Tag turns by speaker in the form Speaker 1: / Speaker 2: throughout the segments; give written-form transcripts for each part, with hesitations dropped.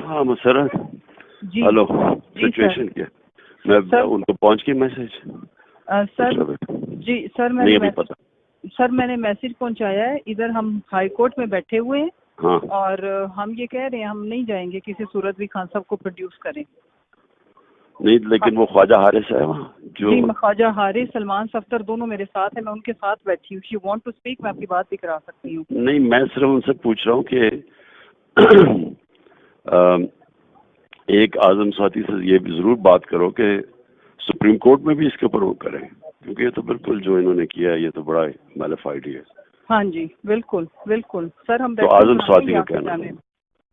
Speaker 1: ہاں مسرت
Speaker 2: جی
Speaker 1: ہلو
Speaker 2: جی
Speaker 1: سچویشن کیا میں ان کو پہنچ گئی میسج
Speaker 2: سر جی سر
Speaker 1: نہیں ابھی پتا
Speaker 2: میں نے میسج پہنچایا ہے. ادھر ہم ہائی کورٹ میں بیٹھے ہوئے ہیں
Speaker 1: ہاں
Speaker 2: اور ہم یہ کہہ رہے ہیں ہم نہیں جائیں گے کسی صورت بھی خان صاحب کو پروڈیوس کریں.
Speaker 1: نہیں لیکن وہ خواجہ حارث ہے وہاں جو
Speaker 2: جی میں خواجہ حارث سلمان صفدر دونوں میرے ساتھ ہیں. میں ان کے ساتھ بیٹھی ہوں. She want to speak. میں آپ کی بات بھی کرا سکتی ہوں.
Speaker 1: نہیں میں صرف ان سے پوچھ رہا ہوں کہ ایک اعظم ساتھی سے یہ بھی ضرور بات کرو کہ سپریم کورٹ میں بھی اس کے اوپر وہ کریں کیونکہ یہ تو بالکل جو انہوں نے کیا ہے یہ تو بڑا میلیفائڈ ہی ہے.
Speaker 2: ہاں جی بالکل بالکل سر ہم
Speaker 1: تو اعظم ساتھی کا کہنا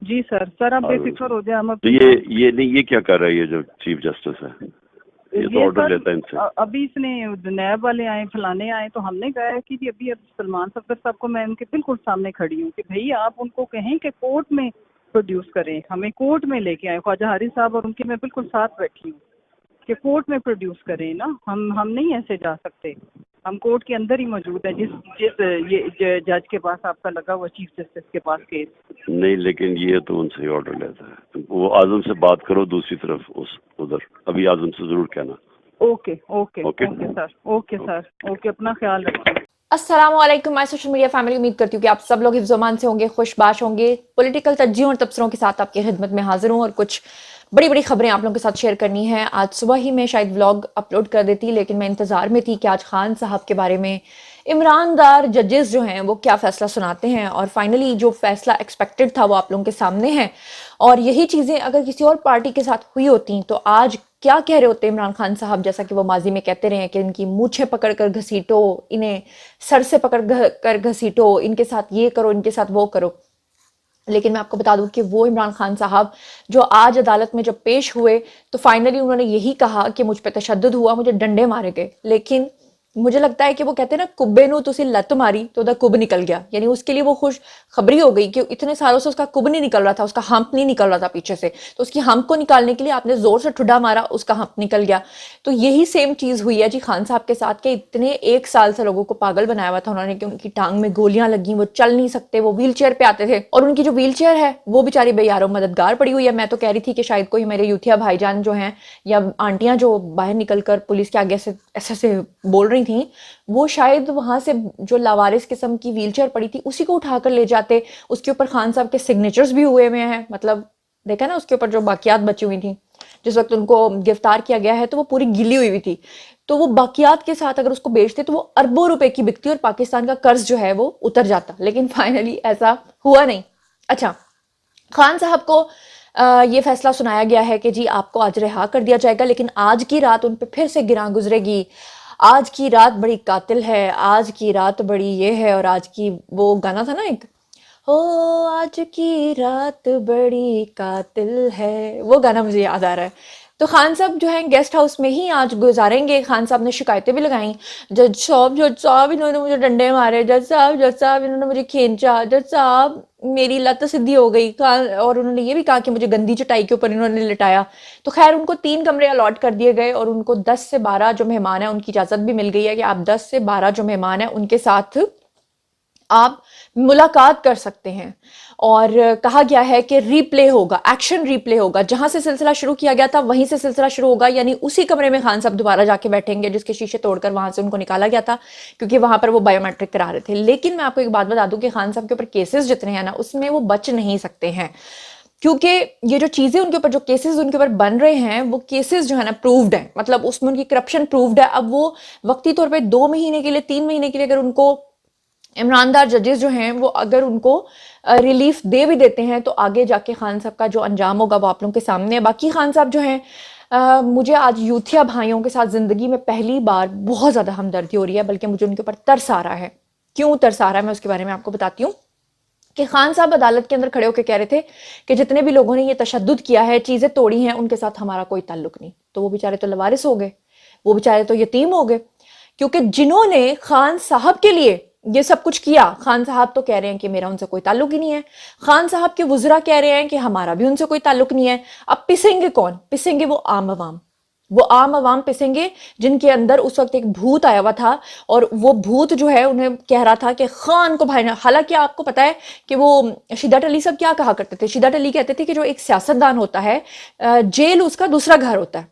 Speaker 2: جی سر آپ بے فکر ہو جائیں. ہم
Speaker 1: تو یہ نہیں یہ کیا کر رہا ہے یہ جو چیف جسٹس ہے یہ تو آرڈر لیتا ہے ان سے.
Speaker 2: ابھی اس نے نیب والے آئے فلانے آئے تو ہم نے کہا کہ جی ابھی سلمان صفدر صاحب کو میں ان کے بالکل سامنے کھڑی ہوں کہ بھائی آپ ان کو کہیں کہ کورٹ میں پروڈیوس کریں. ہمیں کورٹ میں لے کے آئے. خواجہ حارث صاحب اور ان کے میں بالکل ساتھ بیٹھی ہوں کہ کورٹ میں پروڈیوس کریں نا. ہم نہیں ایسے جا سکتے. ہم کورٹ کے اندر ہی موجود ہیں جس یہ جج کے پاس آپ کا لگا ہوا چیف جسٹس کے پاس کیس.
Speaker 1: نہیں لیکن یہ تو ان سے ہی آرڈر لیتا ہے. وہ اعظم سے بات کرو دوسری طرف ادھر ابھی اعظم سے ضرور کہنا.
Speaker 2: اوکے سر اپنا خیال رکھیں.
Speaker 3: السلام علیکم مائی سوشل میڈیا فیملی. امید کرتی ہوں کہ آپ سب لوگ حفظ و امان سے ہوں گے, خوش باش ہوں گے. پولیٹیکل ترجیحوں اور تبصروں کے ساتھ آپ کی خدمت میں حاضر ہوں اور کچھ بڑی بڑی خبریں آپ لوگوں کے ساتھ شیئر کرنی ہے. آج صبح ہی میں شاید ولاگ اپلوڈ کر دیتی لیکن میں انتظار میں تھی کہ آج خان صاحب کے بارے میں عمران دار ججز جو ہیں وہ کیا فیصلہ سناتے ہیں اور فائنلی جو فیصلہ ایکسپیکٹڈ تھا وہ آپ لوگوں کے سامنے ہے. اور یہی چیزیں اگر کسی اور پارٹی کے ساتھ ہوئی ہوتی تو آج کیا کہہ رہے ہوتے عمران خان صاحب, جیسا کہ وہ ماضی میں کہتے رہے ہیں کہ ان کی مونچھیں پکڑ کر گھسیٹو, انہیں سر سے پکڑ کر گھسیٹو, ان کے ساتھ یہ کرو, ان کے ساتھ وہ کرو. لیکن میں آپ کو بتا دوں کہ وہ عمران خان صاحب جو آج عدالت میں جب پیش ہوئے تو فائنلی انہوں نے یہی کہا کہ مجھ پہ تشدد ہوا, مجھے ڈنڈے مارے گئے. لیکن مجھے لگتا ہے کہ وہ کہتے ہیں نا کبے نو تسی لت ماری تو دا کب نکل گیا. یعنی اس کے لیے وہ خوش خبری ہو گئی کہ اتنے سالوں سے اس کا کب نہیں نکل رہا تھا, اس کا ہمپ نہیں نکل رہا تھا پیچھے سے, تو اس کی ہمپ کو نکالنے کے لیے آپ نے زور سے ٹھڈا مارا, اس کا ہمپ نکل گیا. تو یہی سیم چیز ہوئی ہے جی خان صاحب کے ساتھ کہ اتنے ایک سال سے لوگوں کو پاگل بنایا ہوا تھا انہوں نے کہ ان کی ٹانگ میں گولیاں لگیں, وہ چل نہیں سکتے, وہ ویل چیئر پہ آتے تھے اور ان کی جو ویل چیئر ہے وہ بیچاری بے یار و مددگار پڑی ہوئی ہے. میں تو کہہ رہی تھی کہ شاید کوئی میرے یوتھیا بھائی جان جو ہیں یا آنٹیاں جو باہر نکل کر پولیس کے آگے سے ایسے بول رہی تھیں, وہ شاید وہاں سے جو لاوارث قسم کی ویل چیئر پڑی تھی اسی کو اٹھا کر لے جاتے. اس کے اوپر خان صاحب کے سگنیچرز بھی ہوئے ہوئے ہیں, مطلب دیکھا نا اس کے اوپر جو باقیات بچی ہوئی تھیں جس وقت ان کو گرفتار کیا گیا ہے تو وہ پوری گلی ہوئی تھی. تو وہ باقیات کے ساتھ اگر اس کو بیچتے تو وہ اربوں روپے کی بکتی اور پاکستان کا قرض جو ہے وہ اتر جاتا. لیکن فائنلی ایسا ہوا نہیں. اچھا, خان صاحب کو یہ فیصلہ سنایا گیا ہے کہ جی آپ کو آج رہا کر دیا جائے گا, لیکن آج کی رات ان پہ پھر سے گراں گزرے گی. آج کی رات بڑی قاتل ہے, آج کی رات بڑی یہ ہے, اور آج کی وہ گانا تھا نا ایک, ہو آج کی رات بڑی قاتل ہے, وہ گانا مجھے یاد آ رہا ہے. تو خان صاحب جو ہیں گیسٹ ہاؤس میں ہی آج گزاریں گے. خان صاحب نے شکایتیں بھی لگائیں, جج صاحب انہوں نے مجھے ڈنڈے مارے, جج صاحب انہوں نے مجھے کھینچا, جج صاحب میری لت سدھی ہو گئی, اور انہوں نے یہ بھی کہا کہ مجھے گندی چٹائی کے اوپر انہوں نے لٹایا. تو خیر ان کو 3 کمرے الاٹ کر دیے گئے اور ان کو 10 سے 12 جو مہمان ہیں ان کی اجازت بھی مل گئی ہے کہ آپ 10 سے 12 جو مہمان ہیں ان کے ساتھ آپ ملاقات کر سکتے ہیں. اور کہا گیا ہے کہ ری پلے ہوگا, ایکشن ری پلے ہوگا, جہاں سے سلسلہ شروع کیا گیا تھا وہیں سے سلسلہ شروع ہوگا. یعنی اسی کمرے میں خان صاحب دوبارہ جا کے بیٹھیں گے جس کے شیشے توڑ کر وہاں سے ان کو نکالا گیا تھا کیونکہ وہاں پر وہ بایو میٹرک کرا رہے تھے. لیکن میں آپ کو ایک بات بتا دوں کہ خان صاحب کے اوپر کیسز جتنے ہیں نا اس میں وہ بچ نہیں سکتے ہیں, کیونکہ یہ جو چیزیں ان کے اوپر جو کیسز ان کے اوپر بن رہے ہیں وہ کیسز جو ہے نا پروفڈ ہیں, مطلب اس میں ان کی کرپشن پروفڈ ہے. اب وہ وقتی طور پہ 2 مہینے کے لیے 3 مہینے کے لیے اگر ان کو عمران دار ججز جو ہیں وہ اگر ان کو ریلیف دے بھی دیتے ہیں تو آگے جا کے خان صاحب کا جو انجام ہوگا وہ آپ لوگوں کے سامنے ہے. باقی خان صاحب جو ہیں مجھے آج یوتھیا بھائیوں کے ساتھ زندگی میں پہلی بار بہت زیادہ ہمدردی ہو رہی ہے, بلکہ مجھے ان کے اوپر ترس آ رہا ہے. کیوں ترس آ رہا ہے میں اس کے بارے میں آپ کو بتاتی ہوں کہ خان صاحب عدالت کے اندر کھڑے ہو کے کہہ رہے تھے کہ جتنے بھی لوگوں نے یہ تشدد کیا ہے, چیزیں توڑی ہیں, ان کے ساتھ ہمارا کوئی تعلق نہیں. تو وہ بیچارے تو لوارث ہو گئے, وہ بیچارے تو یتیم ہو گئے, کیونکہ جنہوں نے خان صاحب کے لیے یہ سب کچھ کیا, خان صاحب تو کہہ رہے ہیں کہ میرا ان سے کوئی تعلق ہی نہیں ہے. خان صاحب کے وزراء کہہ رہے ہیں کہ ہمارا بھی ان سے کوئی تعلق نہیں ہے. اب پسیں گے کون؟ پسیں گے وہ عام عوام. وہ عام عوام پسیں گے جن کے اندر اس وقت ایک بھوت آیا ہوا تھا اور وہ بھوت جو ہے انہیں کہہ رہا تھا کہ خان کو بھائی. حالانکہ آپ کو پتا ہے کہ وہ شدت علی صاحب کیا کہا کرتے تھے. شدت علی کہتے تھے کہ جو ایک سیاستدان ہوتا ہے جیل اس کا دوسرا گھر ہوتا ہے.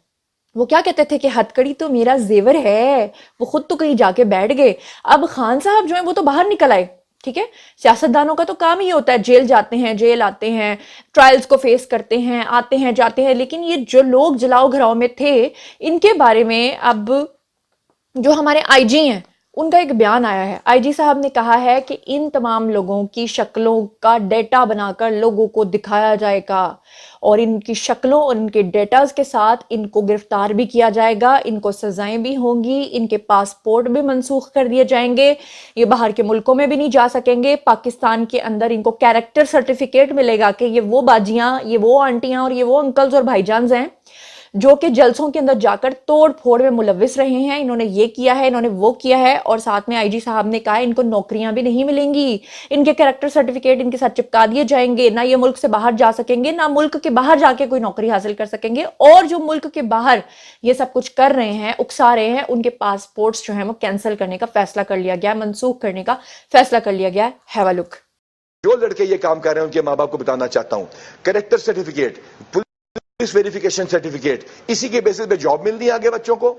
Speaker 3: وہ کیا کہتے تھے کہ ہتکڑی تو میرا زیور ہے. وہ خود تو کہیں جا کے بیٹھ گئے. اب خان صاحب جو ہیں وہ تو باہر نکل آئے. ٹھیک ہے, سیاستدانوں کا تو کام ہی ہوتا ہے, جیل جاتے ہیں, جیل آتے ہیں, ٹرائلز کو فیس کرتے ہیں, آتے ہیں جاتے ہیں. لیکن یہ جو لوگ جلاؤ گھراؤ میں تھے ان کے بارے میں اب جو ہمارے آئی جی ہیں ان کا ایک بیان آیا ہے. آئی جی صاحب نے کہا ہے کہ ان تمام لوگوں کی شکلوں کا ڈیٹا بنا کر لوگوں کو دکھایا جائے گا اور ان کی شکلوں اور ان کے ڈیٹاز کے ساتھ ان کو گرفتار بھی کیا جائے گا, ان کو سزائیں بھی ہوں گی, ان کے پاسپورٹ بھی منسوخ کر دیے جائیں گے, یہ باہر کے ملکوں میں بھی نہیں جا سکیں گے. پاکستان کے اندر ان کو کیریکٹر سرٹیفکیٹ ملے گا کہ یہ وہ باجیاں, یہ وہ آنٹیاں اور یہ وہ انکلز اور بھائی جانز ہیں جو کہ جلسوں کے اندر جا کر توڑ پھوڑ میں ملوث رہے ہیں. انہوں نے یہ کیا ہے, انہوں نے وہ کیا ہے. اور ساتھ میں آئی جی صاحب نے کہا ان کو نوکریاں بھی نہیں ملیں گی, ان کے کریکٹر سرٹیفکیٹ ان کے ساتھ چپکا دیے جائیں گے, نہ یہ ملک سے باہر جا سکیں گے, نہ ملک کے باہر جا کے کوئی نوکری حاصل کر سکیں گے. اور جو ملک کے باہر یہ سب کچھ کر رہے ہیں, اکسا رہے ہیں, ان کے پاسپورٹس جو ہیں وہ کینسل کرنے کا فیصلہ کر لیا گیا, منسوخ کرنے کا فیصلہ کر لیا گیا. ہیو اے لک.
Speaker 4: جو لڑکے یہ کام کر رہے ہیں ان کے ماں باپ کو بتانا چاہتا ہوں, character certificate, police verification certificate, اسی کے بیسس پہ جاب ملنی ہے آگے بچوں کو,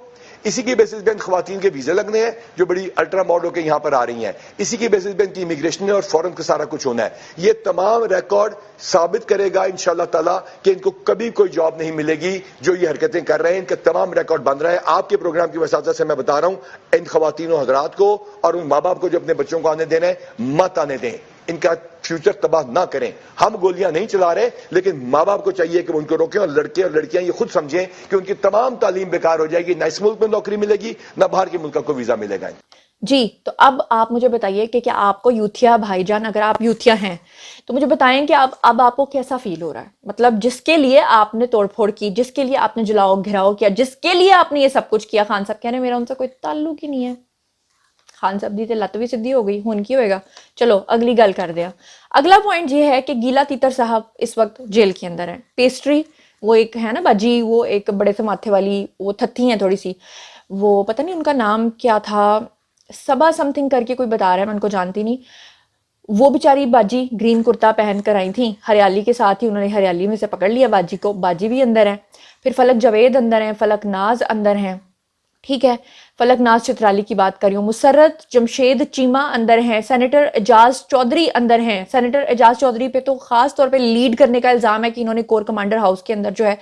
Speaker 4: اسی کی بیسس پہ خواتین کے ویزے لگنے ہیں جو بڑی الٹرا ماڈل ہو کے یہاں پر آ رہی ہیں, اسی کی بیسس پہ ان کی امیگریشن ہے اور فورن کا سارا کچھ ہونا ہے. یہ تمام ریکارڈ ثابت کرے گا انشاءاللہ تعالیٰ کہ ان کو کبھی کوئی جاب نہیں ملے گی جو یہ حرکتیں کر رہے ہیں. ان کا تمام ریکارڈ بن رہا ہے. آپ کے پروگرام کی وساطت سے میں بتا رہا ہوں ان خواتین و حضرات کو اور ان ماں باپ کو جو اپنے بچوں کو آنے دینا ہے مت آنے دیں, ان کا فیوچر تباہ نہ کریں. ہم گولیاں نہیں چلا رہے لیکن ماں باپ کو چاہیے کہ ان کو روکیں, اور لڑکے اور لڑکیاں یہ خود سمجھیں کہ ان کی تمام تعلیم بیکار ہو جائے گی, نہ اس ملک میں نوکری ملے گی نہ باہر کے ملک کو ویزا ملے گا.
Speaker 3: جی, تو اب آپ مجھے بتائیے کہ کیا آپ کو یوتھیا بھائی جان, اگر آپ یوتھیا ہیں تو مجھے بتائیں کہ اب آپ کو کیسا فیل ہو رہا ہے. مطلب جس کے لیے آپ نے توڑ پھوڑ کی, جس کے لیے آپ نے جلاؤ گھراؤ کیا, جس کے لیے آپ نے یہ سب کچھ کیا, خان صاحب کہہ رہے ہیں میرا ان سے کوئی تعلق ہی نہیں ہے. خان صاحب دی تے لت بھی سدھی ہو گئی, ہن کی ہوئے گا. چلو اگلی گل کر دیا. اگلا پوائنٹ یہ ہے کہ گیلا تیتر صاحب اس وقت جیل کے اندر ہیں. پیسٹری وہ ایک ہے نا باجی, وہ ایک بڑے سے ماتھے والی, وہ تھتھی ہیں تھوڑی سی, وہ پتہ نہیں ان کا نام کیا تھا, سبا سم تھنگ کر کے کوئی بتا رہا ہے, میں ان کو جانتی نہیں. وہ بیچاری باجی گرین کرتا پہن کر آئی تھیں, ہریالی کے ساتھ ہی انہوں نے ہریالی میں سے پکڑ لیا باجی کو. باجی بھی اندر ہیں, پھر فلک جاوید اندر ہیں, فلک ناز اندر ہیں. ٹھیک ہے, فلک ناز چترالی کی بات کری ہوں, مسرت جمشید چیمہ اندر ہیں, سینیٹر اعجاز چودھری اندر ہیں. سینیٹر اعجاز چودھری پہ تو خاص طور پہ لیڈ کرنے کا الزام ہے کہ انہوں نے کور کمانڈر ہاؤس کے اندر جو ہے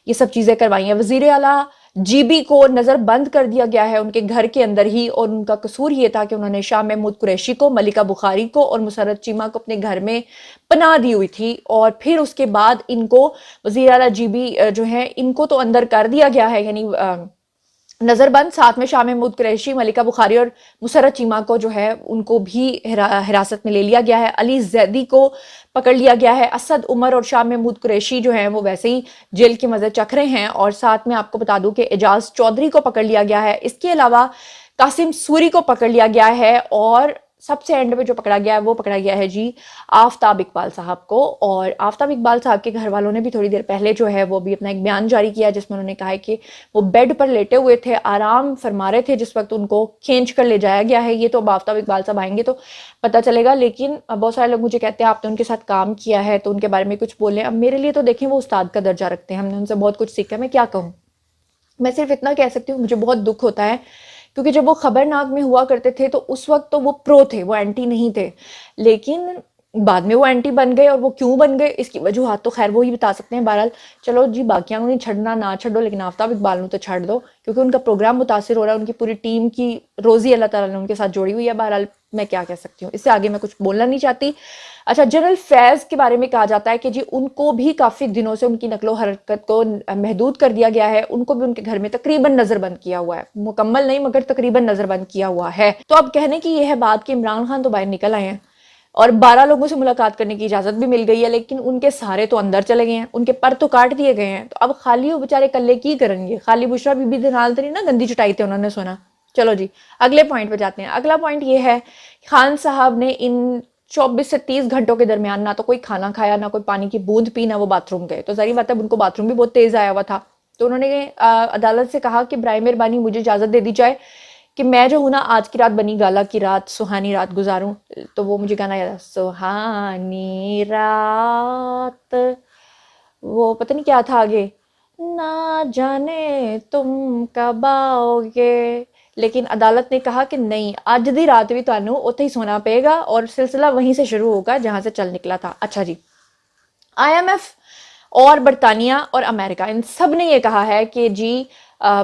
Speaker 3: یہ سب چیزیں کروائی ہیں. وزیر اعلیٰ جی بی کو نظر بند کر دیا گیا ہے ان کے گھر کے اندر ہی, اور ان کا قصور یہ تھا کہ انہوں نے شاہ محمود قریشی کو, ملکہ بخاری کو اور مسرت چیمہ کو اپنے گھر میں پناہ دی ہوئی تھی. اور پھر اس کے بعد ان کو وزیر اعلیٰ جی بی جو ہے ان کو تو اندر کر دیا گیا ہے, یعنی نظر بند. ساتھ میں شاہ محمود قریشی, ملکہ بخاری اور مسرت چیمہ کو جو ہے ان کو بھی حراست میں لے لیا گیا ہے. علی زیدی کو پکڑ لیا گیا ہے. اسد عمر اور شاہ محمود قریشی جو ہیں وہ ویسے ہی جیل کے مزے چکھ رہے ہیں. اور ساتھ میں آپ کو بتا دوں کہ اعجاز چودھری کو پکڑ لیا گیا ہے. اس کے علاوہ قاسم سوری کو پکڑ لیا گیا ہے, اور سب سے اینڈ پہ جو پکڑا گیا ہے وہ پکڑا گیا ہے جی آفتاب اقبال صاحب کو. اور آفتاب اقبال صاحب کے گھر والوں نے بھی تھوڑی دیر پہلے جو ہے وہ بھی اپنا ایک بیان جاری کیا جس میں انہوں نے کہا ہے کہ وہ بیڈ پر لیٹے ہوئے تھے, آرام فرما رہے تھے جس وقت ان کو کھینچ کر لے جایا گیا ہے. یہ تو اب آفتاب اقبال صاحب آئیں گے تو پتہ چلے گا. لیکن بہت سارے لوگ مجھے کہتے ہیں آپ نے ان کے ساتھ کام کیا ہے تو ان کے بارے میں کچھ بولیں. اب میرے لیے تو دیکھیں وہ استاد کا درجہ رکھتے ہیں, ہم نے ان سے بہت کچھ سیکھا. میں کیا کہوں, میں صرف اتنا کہہ سکتی ہوں مجھے بہت دکھ ہوتا ہے کیونکہ جب وہ خبرناک میں ہوا کرتے تھے تو اس وقت تو وہ پرو تھے, وہ اینٹی نہیں تھے. لیکن بعد میں وہ اینٹی بن گئے, اور وہ کیوں بن گئے اس کی وجوہات تو خیر وہی بتا سکتے ہیں. بہرحال چلو جی, باقیاں نہیں چھڑنا نہ چھڑو, لیکن آفتاب اقبال نے تو چھڑ دو کیونکہ ان کا پروگرام متاثر ہو رہا ہے, ان کی پوری ٹیم کی روزی اللہ تعالیٰ نے ان کے ساتھ جوڑی ہوئی ہے. بہرحال میں کیا کہہ سکتی ہوں, اس سے آگے میں کچھ بولنا نہیں چاہتی. اچھا, جنرل فیض کے بارے میں کہا جاتا ہے کہ جی ان کو بھی کافی دنوں سے ان کی نقل و حرکت کو محدود کر دیا گیا ہے. ان کو بھی ان کے گھر میں تقریباً نظر بند کیا ہوا ہے, مکمل نہیں مگر تقریباً نظر بند کیا ہوا ہے. تو اب کہنے کی یہ ہے بات کہ عمران خان تو باہر نکل آئے ہیں اور 12 لوگوں سے ملاقات کرنے کی اجازت بھی مل گئی ہے, لیکن ان کے سارے تو اندر چلے گئے ہیں, ان کے پر تو کاٹ دیے گئے ہیں. تو اب خالی وہ بیچارے کلے کی کریں گے. خالی بشرا بی بی دنال تو نہیں نا گندی چٹائی تھے انہوں نے سنا. چلو جی اگلے پوائنٹ پہ جاتے ہیں. اگلا پوائنٹ یہ ہے, خان صاحب نے ان 24 سے 30 گھنٹوں کے درمیان نہ تو کوئی کھانا کھایا, نہ کوئی پانی کی بوند پی, نہ وہ باتھ روم گئے. تو ظاہر بات ہے ان کو باتھ روم بھی بہت تیز آیا ہوا تھا. تو انہوں نے عدالت سے کہا کہ برائے مہربانی مجھے اجازت دے دی جائے کہ میں جو ہوں نا آج کی رات بنی گالا کی رات سہانی رات گزاروں. تو وہ مجھے گانا یاد ہے, سہانی رات, وہ پتہ نہیں کیا تھا آگے, نہ جانے تم کب آؤ گے. لیکن عدالت نے کہا کہ نہیں, اج دی رات بھی تانوں اوتھے ہی سونا پے گا, اور سلسلہ وہیں سے شروع ہوگا جہاں سے چل نکلا تھا. اچھا جی, IMF اور برطانیہ اور امریکہ ان سب نے یہ کہا ہے کہ جی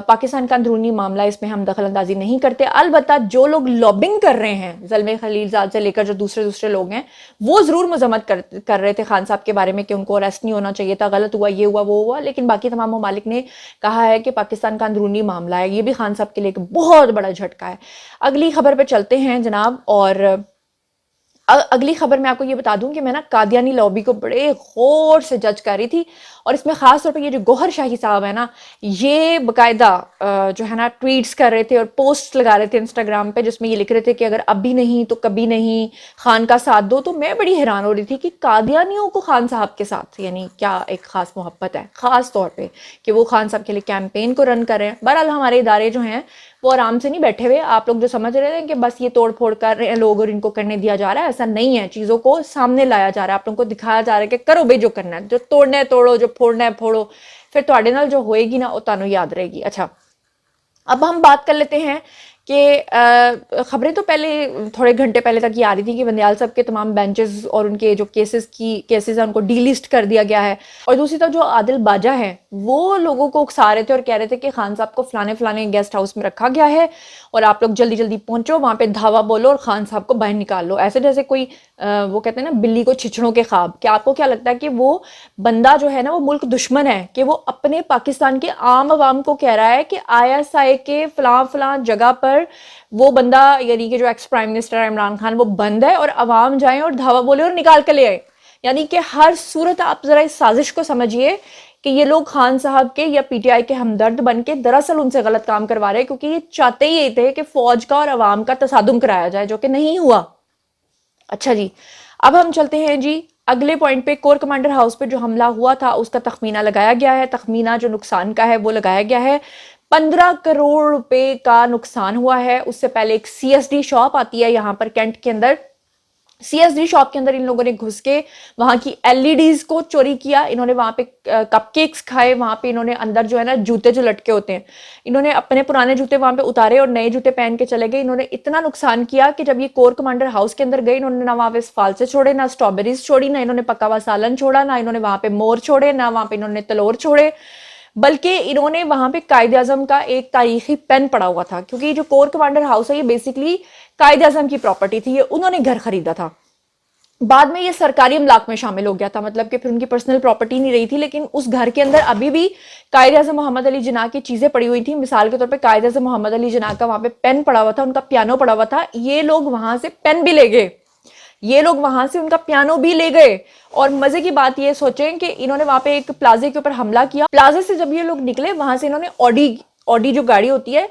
Speaker 3: پاکستان کا اندرونی معاملہ, اس میں ہم دخل اندازی نہیں کرتے. البتہ جو لوگ لابنگ کر رہے ہیں, زلمے خلیلزاد سے لے کر جو دوسرے لوگ ہیں, وہ ضرور مذمت کر رہے تھے خان صاحب کے بارے میں کہ ان کو اریسٹ نہیں ہونا چاہیے تھا, غلط ہوا, یہ ہوا وہ ہوا. لیکن باقی تمام ممالک نے کہا ہے کہ پاکستان کا اندرونی معاملہ ہے. یہ بھی خان صاحب کے لیے ایک بہت بڑا جھٹکا ہے. اگلی خبر پہ چلتے ہیں جناب. اور اگلی خبر میں آپ کو یہ بتا دوں کہ میں نا قادیانی لابی کو بڑے غور سے جج کر رہی تھی, اور اس میں خاص طور پہ یہ جو گوہر شاہی صاحب ہے نا, یہ باقاعدہ جو ہے نا ٹویٹس کر رہے تھے اور پوسٹ لگا رہے تھے انسٹاگرام پہ, جس میں یہ لکھ رہے تھے کہ اگر اب بھی نہیں تو کبھی نہیں, خان کا ساتھ دو. تو میں بڑی حیران ہو رہی تھی کہ قادیانیوں کو خان صاحب کے ساتھ یعنی کیا ایک خاص محبت ہے, خاص طور پہ کہ وہ خان صاحب کے لیے کیمپین کو رن کر رہے ہیں. بہرحال ہمارے ادارے جو ہیں وہ آرام سے نہیں بیٹھے ہوئے. آپ لوگ جو سمجھ رہے ہیں کہ بس یہ توڑ پھوڑ کر رہے ہیں لوگ اور ان کو کرنے دیا جا رہا ہے, ایسا نہیں ہے. چیزوں کو سامنے لایا جا رہا ہے, آپ لوگوں کو دکھایا جا رہا ہے کہ کرو بھائی جو کرنا ہے, جو توڑنا ہے توڑو, جو پھوڑنا ہے پھوڑو, پھر تواڈے نال جو ہوئے گی نا وہ تانوں یاد رہے گی. اچھا, اب ہم بات کر لیتے ہیں کہ خبریں تو پہلے تھوڑے گھنٹے پہلے تک یہ آ رہی تھی کہ بندیال صاحب کے تمام بینچز اور ان کے جو کیسز ہیں ان کو ڈی لسٹ کر دیا گیا ہے. اور دوسری طرف جو عادل باجا ہے وہ لوگوں کو اکسا رہے تھے اور کہہ رہے تھے کہ خان صاحب کو فلانے گیسٹ ہاؤس میں رکھا گیا ہے اور آپ لوگ جلدی جلدی پہنچو, وہاں پہ دھاوا بولو اور خان صاحب کو باہر نکال لو. ایسے جیسے کوئی وہ کہتے ہیں نا بلی کو چھچڑوں کے خواب. کہ آپ کو کیا لگتا ہے کہ وہ بندہ جو ہے نا وہ ملک دشمن ہے, کہ وہ اپنے پاکستان کے عام عوام کو کہہ رہا ہے کہ ISI کے فلاں جگہ پر وہ بندہ یعنی کہ جو ex prime minister Imran Khan وہ بند ہے, اور عوام جائیں اور دھاوا بولے اور نکال کے لے آئے. یعنی کہ ہر صورت آپ ذرا اس سازش کو سمجھیے کہ یہ لوگ خان صاحب کے یا PTI کے ہمدرد بن کے دراصل ان سے غلط کام کروا رہے ہیں, کیونکہ یہ چاہتے ہی تھے کہ فوج کا اور عوام کا تصادم کرایا جائے, جو کہ نہیں ہوا. اچھا جی, اب ہم چلتے ہیں جی اگلے پوائنٹ پہ. کور کمانڈر ہاؤس پہ جو حملہ ہوا تھا اس کا تخمینہ لگایا گیا ہے. تخمینہ جو نقصان کا ہے وہ لگایا گیا ہے 15 کروڑ روپے کا نقصان ہوا ہے. اس سے پہلے ایک CSD شاپ آتی ہے یہاں پر کینٹ کے اندر. CSD شاپ کے اندر ان لوگوں نے گھس کے وہاں کی LEDs کو چوری کیا. انہوں نے وہاں پہ کپ کیکس کھائے, وہاں پہ انہوں نے اندر جو ہے نا جوتے جو لٹکے ہوتے ہیں انہوں نے اپنے پرانے جوتے وہاں پہ اتارے اور نئے جوتے پہن کے چلے گئے. انہوں نے اتنا نقصان کیا کہ جب یہ کور کمانڈر ہاؤس کے اندر گئے انہوں نے نہ وہاں پہ فالسے چھوڑے, نہ اسٹرابیریز چھوڑی, نہ انہوں نے پکا ہوا سالن چھوڑا, نہ انہوں نے وہاں پہ مور چھوڑے, نہ وہاں پہ انہوں نے تلور چھوڑے, بلکہ انہوں نے وہاں پہ قائد اعظم کا ایک تاریخی پین پڑا ہوا تھا. کیونکہ یہ جو کور کمانڈر ہاؤس ہے یہ بیسیکلی قائد اعظم کی پراپرٹی تھی, یہ انہوں نے گھر خریدا تھا. بعد میں یہ سرکاری املاک میں شامل ہو گیا تھا, مطلب کہ پھر ان کی پرسنل پراپرٹی نہیں رہی تھی. لیکن اس گھر کے اندر ابھی بھی قائد اعظم محمد علی جناح کی چیزیں پڑی ہوئی تھیں. مثال کے طور پہ قائد اعظم محمد علی جناح کا وہاں پہ پین پڑا ہوا تھا, ان کا پیانو پڑا ہوا تھا. یہ لوگ وہاں سے پین بھی لے گئے, یہ لوگ وہاں سے ان کا پیانو بھی لے گئے. اور مزے کی بات یہ سوچیں کہ انہوں نے وہاں پہ ایک پلازے کے اوپر حملہ کیا. پلازے سے جب یہ لوگ نکلے وہاں سے انہوں نے آڈی جو گاڑی ہوتی ہے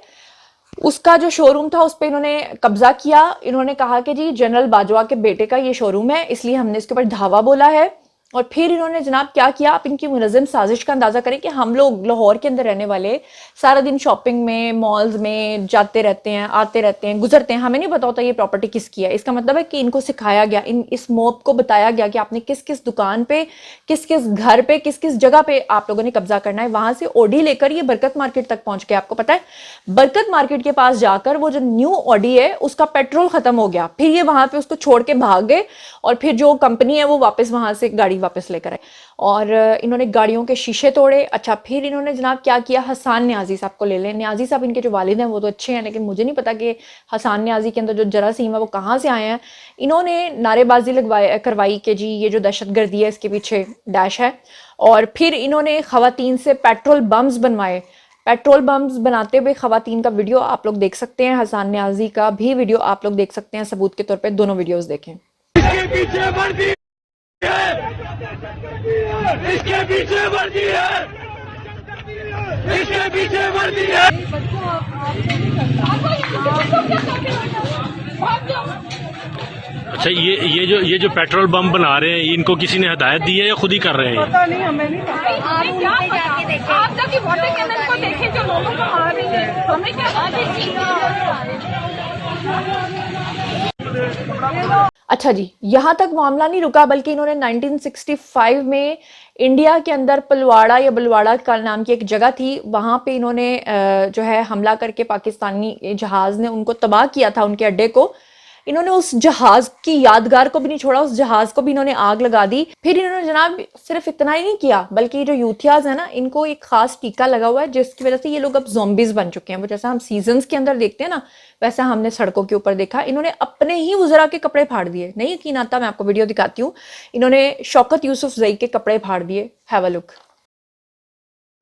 Speaker 3: اس کا جو شو روم تھا اس پہ انہوں نے قبضہ کیا. انہوں نے کہا کہ جی جنرل باجوہ کے بیٹے کا یہ شو روم ہے, اس لیے ہم نے اس کے اوپر دھاوا بولا ہے. اور پھر انہوں نے جناب کیا کیا, آپ ان کی منظم سازش کا اندازہ کریں کہ ہم لوگ لاہور کے اندر رہنے والے سارا دن شاپنگ میں مالز میں جاتے رہتے ہیں, آتے رہتے ہیں, گزرتے ہیں, ہمیں نہیں پتا ہوتا یہ پراپرٹی کس کی ہے. اس کا مطلب ہے کہ ان کو سکھایا گیا, اس موب کو بتایا گیا کہ آپ نے کس کس دکان پہ, کس کس گھر پہ, کس کس جگہ پہ آپ لوگوں نے قبضہ کرنا ہے. وہاں سے اوڈی لے کر یہ برکت مارکیٹ تک پہنچ گئے. آپ کو پتا ہے برکت مارکیٹ کے پاس جا کر وہ جو نیو اوڈی ہے اس کا پیٹرول ختم ہو گیا, پھر یہ وہاں پہ اس کو چھوڑ کے بھاگ گئے, اور پھر جو کمپنی ہے وہ واپس وہاں سے گاڑی واپس لے کر آئے, اور انہوں نے گاڑیوں کے شیشے توڑے. اچھا, پھر انہوں نے جناب کیا کیا, حسان نیازی صاحب کو لے لیں. نیازی صاحب ان کے جو والد ہیں وہ تو اچھے ہیں, لیکن مجھے نہیں پتا کہ حسان نیازی کے اندر جو جراثیم ہے وہ کہاں سے آئے ہیں. انہوں نے نعرے بازی کروائی کہ جی یہ جو دہشت گردی ہے اس کے پیچھے ڈیش ہے. اور پھر انہوں نے خواتین سے پیٹرول بمز بنوائے. پیٹرول بمز بناتے ہوئے خواتین کا ویڈیو آپ لوگ دیکھ سکتے ہیں, حسان نیازی کا بھی ویڈیو آپ لوگ دیکھ سکتے ہیں. ثبوت کے طور پہ دونوں ویڈیوز دیکھیں.
Speaker 5: اس کے پیچھے وردی ہے, اس کے پیچھے وردی ہے, اس کے پیچھے وردی ہے.
Speaker 6: اچھا یہ جو پیٹرول بم بنا رہے ہیں ان کو کسی نے ہدایت دی ہے یا خود ہی کر رہے ہیں؟
Speaker 2: پتا نہیں, ہمیں نہیں پتا.
Speaker 7: آپ جا کے واٹر کینل کو دیکھیں جو لوگوں کو آ رہی ہے, ہمیں کیا.
Speaker 3: اچھا جی, یہاں تک معاملہ نہیں رکا بلکہ انہوں نے 1965 میں انڈیا کے اندر پلواڑا یا بلواڑا کا نام کی ایک جگہ تھی, وہاں پہ انہوں نے جو ہے حملہ کر کے پاکستانی جہاز نے ان کو تباہ کیا تھا, ان کے اڈے کو. انہوں نے اس جہاز کی یادگار کو بھی نہیں چھوڑا, اس جہاز کو بھی انہوں نے آگ لگا دی. پھر انہوں نے جناب صرف اتنا ہی نہیں کیا بلکہ جو یوتھیاز ہیں نا, ان کو ایک خاص ٹیکہ لگا ہوا ہے جس کی وجہ سے یہ لوگ اب زومبیز بن چکے ہیں. وہ جیسا ہم سیزنز کے اندر دیکھتے ہیں نا, ویسا ہم نے سڑکوں کے اوپر دیکھا. انہوں نے اپنے ہی وزراء کے کپڑے پھاڑ دیے, نہیں یقین آتا, میں آپ کو ویڈیو دکھاتی ہوں. انہوں نے شوکت یوسف زئی کے کپڑے پھاڑ دیے. ہیو اے لک.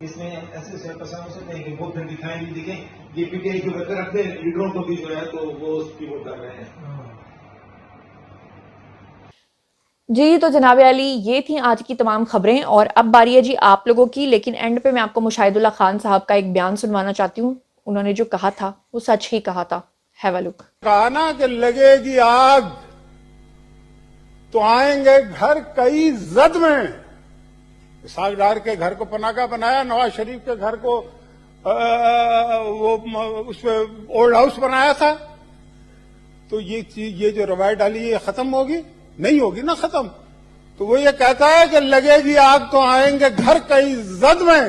Speaker 8: اس میں ایسے سرپرست ہو سکتے ہیں کہ ووٹ دکھائیں بھی دکھیں, یہ پی ٹی آئی کے ورکر رکھتے ہیں لیڈروں کو بھی جو ہے تو وہ اس کی ووٹ کر رہے ہیں.
Speaker 3: جی تو جناب علی, یہ تھیں آج کی تمام خبریں, اور اب باری ہے جی آپ لوگوں کی. لیکن اینڈ پہ میں آپ کو مشاہد اللہ خان صاحب کا ایک بیان سنوانا چاہتی ہوں. انہوں نے جو کہا تھا وہ سچ ہی کہا تھا. ہیو اے لک.
Speaker 9: کہا نا کہ لگے گی آگ تو آئیں گے گھر کئی زد میں. اسحاق ڈار کے گھر کو پناہ گاہ بنایا, نواز شریف کے گھر کو وہ اس پہ اولڈ ہاؤس بنایا تھا. تو یہ جو روایت ڈالی یہ ختم ہوگی نہیں ہوگی نا ختم. تو وہ یہ کہتا ہے کہ لگے گی آگ تو آئیں گے گھر کئی زد میں.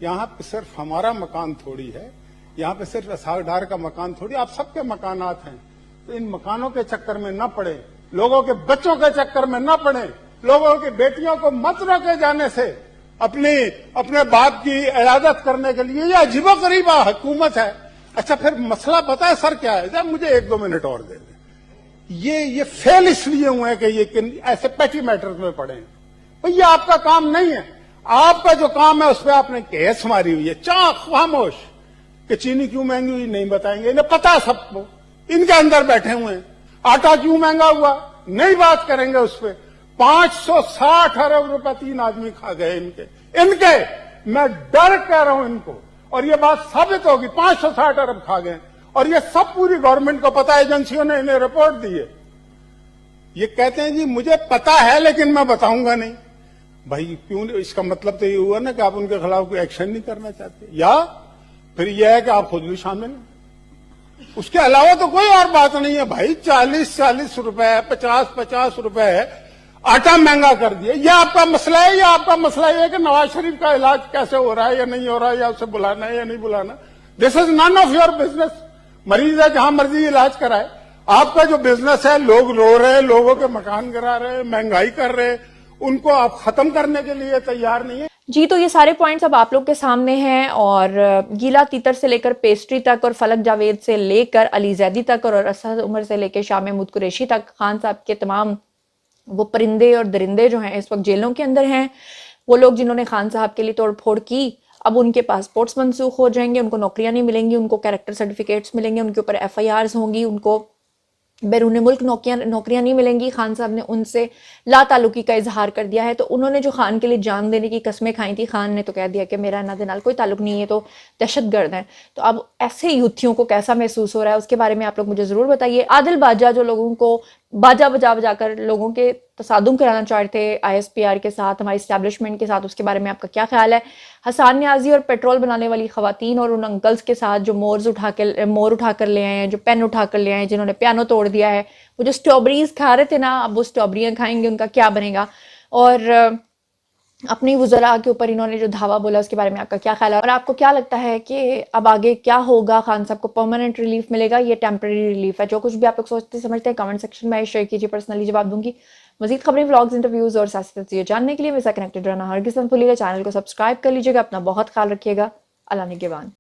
Speaker 9: یہاں پہ صرف ہمارا مکان تھوڑی ہے, یہاں پہ صرف اسحاق ڈار کا مکان تھوڑی, آپ سب کے مکانات ہیں. تو ان مکانوں کے چکر میں نہ پڑے, لوگوں کے بچوں کے چکر میں نہ پڑے, لوگوں کی بیٹیوں کو مت روکے جانے سے اپنے باپ کی عیادت کرنے کے لیے. یہ عجیب و غریب حکومت ہے. اچھا پھر مسئلہ پتا ہے سر کیا ہے؟ مجھے 1-2 منٹ اور دے دیں. یہ فیل اس لیے ہوئے ہیں کہ یہ ایسے پیٹی میٹرز میں پڑے ہیں. یہ آپ کا کام نہیں ہے. آپ کا جو کام ہے اس پہ آپ نے کیس ماری ہوئی ہے. خاموش کہ چینی کیوں مہنگی ہوئی نہیں بتائیں گے, انہیں پتا سب کو. ان کے اندر بیٹھے ہوئے ہیں. آٹا کیوں مہنگا ہوا نہیں بات کریں گے اس پہ. 560 ارب روپے 3 آدمی کھا گئے ان کے. میں ڈر کہہ رہا ہوں ان کو, اور یہ بات ثابت ہوگی. 560 ارب کھا گئے, اور یہ سب پوری گورنمنٹ کو پتا ہے, ایجنسیوں نے انہیں رپورٹ دی ہے. یہ کہتے ہیں جی مجھے پتا ہے لیکن میں بتاؤں گا نہیں. بھائی کیوں, اس کا مطلب تو یہ ہوا نا کہ آپ ان کے خلاف کوئی ایکشن نہیں کرنا چاہتے, یا پھر یہ ہے کہ آپ خود بھی شامل ہیں. اس کے علاوہ تو کوئی اور بات نہیں ہے. بھائی 40 روپے 50 روپے آٹا مہنگا کر دیا. یہ آپ کا مسئلہ ہے, یا آپ کا مسئلہ یہ ہے کہ نواز شریف کا علاج کیسے ہو رہا ہے یا نہیں ہو رہا ہے, یا اسے بلانا ہے یا نہیں بلانا. دس از نن آف یور بزنس. مریض ہے جہاں مرضی علاج کرائے. آپ کا جو بزنس ہے, لوگ رو رہے ہیں, لوگوں کے مکان گرا رہے ہیں, مہنگائی کر رہے ہیں, ان کو آپ ختم کرنے کے لیے تیار نہیں ہے.
Speaker 3: جی تو یہ سارے پوائنٹس اب آپ لوگ کے سامنے ہیں, اور گیلا تیتر سے لے کر پیسٹری تک, اور فلک جاوید سے لے کر علی زیدی تک, اور اسد عمر سے لے کے شاہ محمود قریشی تک, خان صاحب کے تمام وہ پرندے اور درندے جو ہیں اس وقت جیلوں کے اندر ہیں. وہ لوگ جنہوں نے خان صاحب کے لیے توڑ پھوڑ کی, اب ان کے پاسپورٹس منسوخ ہو جائیں گے, ان کو نوکریاں نہیں ملیں گی, ان کو کیریکٹر سرٹیفکیٹس ملیں گے, ان کے اوپر FIRs ہوں گی, ان کو بیرون ملک نوکریاں نہیں ملیں گی. خان صاحب نے ان سے لا تعلقی کا اظہار کر دیا ہے. تو انہوں نے جو خان کے لیے جان دینے کی قسمیں کھائی تھی, خان نے تو کہہ دیا کہ میرا انہاں دے نال کوئی تعلق نہیں ہے, تو دہشت گرد ہیں. تو اب ایسے یوتھیوں کو کیسا محسوس ہو رہا ہے, اس کے بارے میں آپ لوگ مجھے ضرور بتائیے. عادل باجا جو لوگوں کو باجا بجا کر لوگوں کے تصادم کرانا چاہتے تھے ISPR کے ساتھ, ہماری اسٹیبلشمنٹ کے ساتھ, اس کے بارے میں آپ کا کیا خیال ہے؟ حسان نیازی اور پیٹرول بنانے والی خواتین اور ان انکلز کے ساتھ جو مور اٹھا کر لے آئے ہیں, جو پین اٹھا کر لے آئے ہیں, جنہوں نے پیانو توڑ دیا ہے, وہ جو اسٹرابریز کھا رہے تھے نا, اب وہ اسٹرابریاں کھائیں گے, ان کا کیا بنے گا؟ اور اپنی وزراء کے اوپر انہوں نے جو دھاوا بولا, اس کے بارے میں آپ کا کیا خیال ہے؟ اور آپ کو کیا لگتا ہے کہ اب آگے کیا ہوگا؟ خان صاحب کو پرماننٹ ریلیف ملے گا, یہ ٹیمپرری ریلیف ہے؟ جو کچھ بھی آپ لوگ سوچتے سمجھتے ہیں کمنٹ سیکشن میں شیئر کیجیے, پرسنلی جواب دوں گی. مزید خبریں, ولاگز, انٹرویوز اور سیاسی تجزیے جاننے کے لیے میرے ساتھ کنیکٹڈ رہنا ہرگز مت بھولیے گا. چینل کو سبسکرائب کر لیجیے گا. اپنا بہت خیال رکھیے گا. اللہ نگہبان.